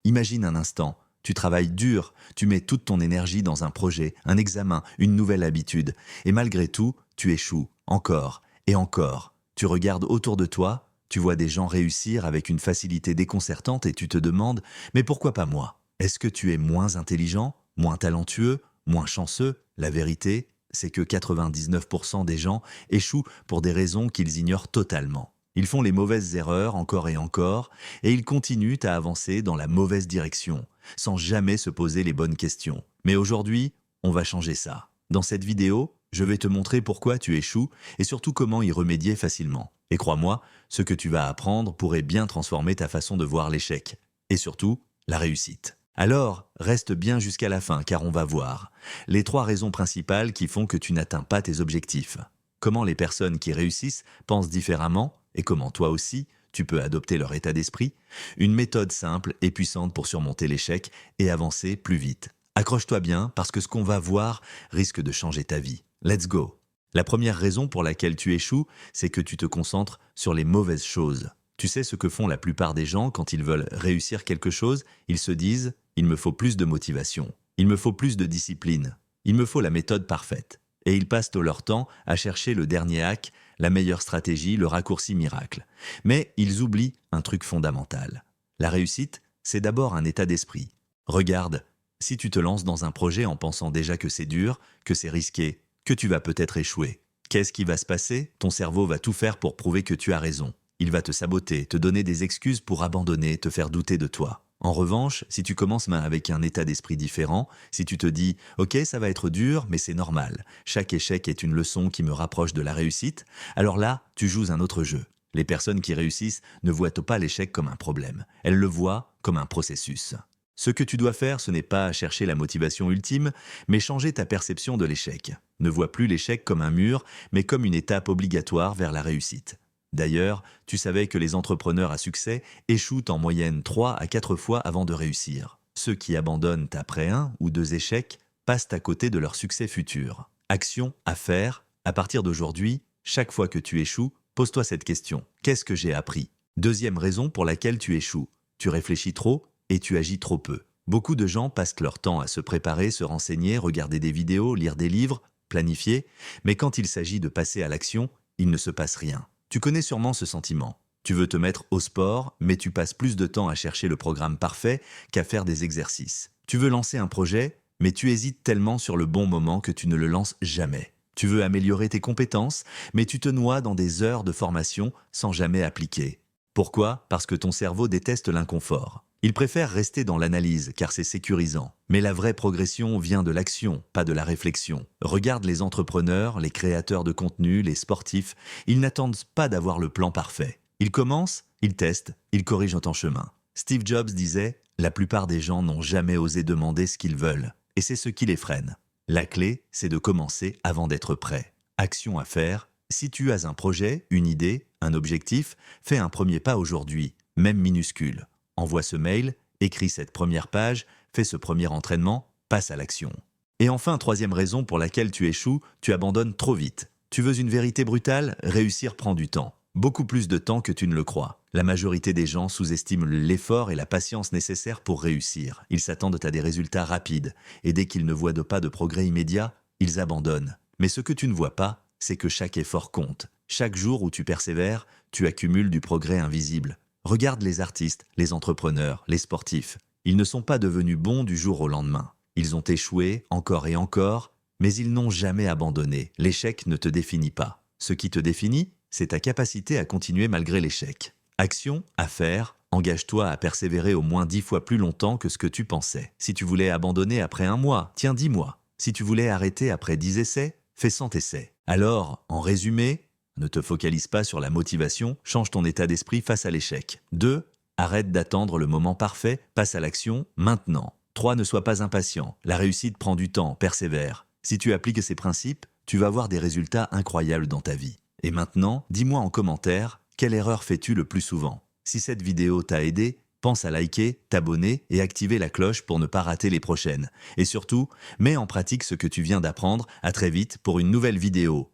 Imagine un instant, tu travailles dur, tu mets toute ton énergie dans un projet, un examen, une nouvelle habitude, et malgré tout, tu échoues, encore et encore. Tu regardes autour de toi, tu vois des gens réussir avec une facilité déconcertante et tu te demandes, mais pourquoi pas moi? Est-ce que tu es moins intelligent, moins talentueux, moins chanceux? La vérité, c'est que 99% des gens échouent pour des raisons qu'ils ignorent totalement. Ils font les mauvaises erreurs encore et encore, et ils continuent à avancer dans la mauvaise direction, sans jamais se poser les bonnes questions. Mais aujourd'hui, on va changer ça. Dans cette vidéo, je vais te montrer pourquoi tu échoues et surtout comment y remédier facilement. Et crois-moi, ce que tu vas apprendre pourrait bien transformer ta façon de voir l'échec. Et surtout, la réussite. Alors, reste bien jusqu'à la fin car on va voir les 3 raisons principales qui font que tu n'atteins pas tes objectifs. Comment les personnes qui réussissent pensent différemment et comment toi aussi, tu peux adopter leur état d'esprit. Une méthode simple et puissante pour surmonter l'échec et avancer plus vite. Accroche-toi bien parce que ce qu'on va voir risque de changer ta vie. Let's go! La première raison pour laquelle tu échoues, c'est que tu te concentres sur les mauvaises choses. Tu sais ce que font la plupart des gens quand ils veulent réussir quelque chose? Ils se disent, il me faut plus de motivation, il me faut plus de discipline, il me faut la méthode parfaite. Et ils passent tout leur temps à chercher le dernier hack, la meilleure stratégie, le raccourci miracle. Mais ils oublient un truc fondamental. La réussite, c'est d'abord un état d'esprit. Regarde, si tu te lances dans un projet en pensant déjà que c'est dur, que c'est risqué, que tu vas peut-être échouer, qu'est-ce qui va se passer? Ton cerveau va tout faire pour prouver que tu as raison. Il va te saboter, te donner des excuses pour abandonner, te faire douter de toi. En revanche, si tu commences avec un état d'esprit différent, si tu te dis « Ok, ça va être dur, mais c'est normal. Chaque échec est une leçon qui me rapproche de la réussite », alors là, tu joues un autre jeu. Les personnes qui réussissent ne voient pas l'échec comme un problème. Elles le voient comme un processus. Ce que tu dois faire, ce n'est pas chercher la motivation ultime, mais changer ta perception de l'échec. Ne vois plus l'échec comme un mur, mais comme une étape obligatoire vers la réussite. D'ailleurs, tu savais que les entrepreneurs à succès échouent en moyenne 3 à 4 fois avant de réussir. Ceux qui abandonnent après 1 ou 2 échecs passent à côté de leur succès futur. Action à faire, à partir d'aujourd'hui, chaque fois que tu échoues, pose-toi cette question. Qu'est-ce que j'ai appris? Deuxième raison pour laquelle tu échoues. Tu réfléchis trop et tu agis trop peu. Beaucoup de gens passent leur temps à se préparer, se renseigner, regarder des vidéos, lire des livres, planifier, mais quand il s'agit de passer à l'action, il ne se passe rien. Tu connais sûrement ce sentiment. Tu veux te mettre au sport, mais tu passes plus de temps à chercher le programme parfait qu'à faire des exercices. Tu veux lancer un projet, mais tu hésites tellement sur le bon moment que tu ne le lances jamais. Tu veux améliorer tes compétences, mais tu te noies dans des heures de formation sans jamais appliquer. Pourquoi? Parce que ton cerveau déteste l'inconfort. Il préfère rester dans l'analyse car c'est sécurisant. Mais la vraie progression vient de l'action, pas de la réflexion. Regarde les entrepreneurs, les créateurs de contenu, les sportifs, ils n'attendent pas d'avoir le plan parfait. Ils commencent, ils testent, ils corrigent en chemin. Steve Jobs disait « La plupart des gens n'ont jamais osé demander ce qu'ils veulent, et c'est ce qui les freine. La clé, c'est de commencer avant d'être prêt. Action à faire. Si tu as un projet, une idée, un objectif, fais un premier pas aujourd'hui, même minuscule. Envoie ce mail, écris cette première page, fais ce premier entraînement, passe à l'action. Et enfin, troisième raison pour laquelle tu échoues, tu abandonnes trop vite. Tu veux une vérité brutale? Réussir prend du temps. Beaucoup plus de temps que tu ne le crois. La majorité des gens sous-estiment l'effort et la patience nécessaires pour réussir. Ils s'attendent à des résultats rapides, et dès qu'ils ne voient pas de progrès immédiat, ils abandonnent. Mais ce que tu ne vois pas, c'est que chaque effort compte. Chaque jour où tu persévères, tu accumules du progrès invisible. Regarde les artistes, les entrepreneurs, les sportifs. Ils ne sont pas devenus bons du jour au lendemain. Ils ont échoué encore et encore, mais ils n'ont jamais abandonné. L'échec ne te définit pas. Ce qui te définit, c'est ta capacité à continuer malgré l'échec. Action à faire, engage-toi à persévérer au moins 10 fois plus longtemps que ce que tu pensais. Si tu voulais abandonner après 1 mois, tiens 10 mois. Si tu voulais arrêter après 10 essais, fais 100 essais. Alors, en résumé, ne te focalise pas sur la motivation, change ton état d'esprit face à l'échec. 2. Arrête d'attendre le moment parfait, passe à l'action maintenant. 3. Ne sois pas impatient. La réussite prend du temps, persévère. Si tu appliques ces principes, tu vas voir des résultats incroyables dans ta vie. Et maintenant, dis-moi en commentaire, quelle erreur fais-tu le plus souvent? Si cette vidéo t'a aidé, pense à liker, t'abonner et activer la cloche pour ne pas rater les prochaines. Et surtout, mets en pratique ce que tu viens d'apprendre. À très vite pour une nouvelle vidéo.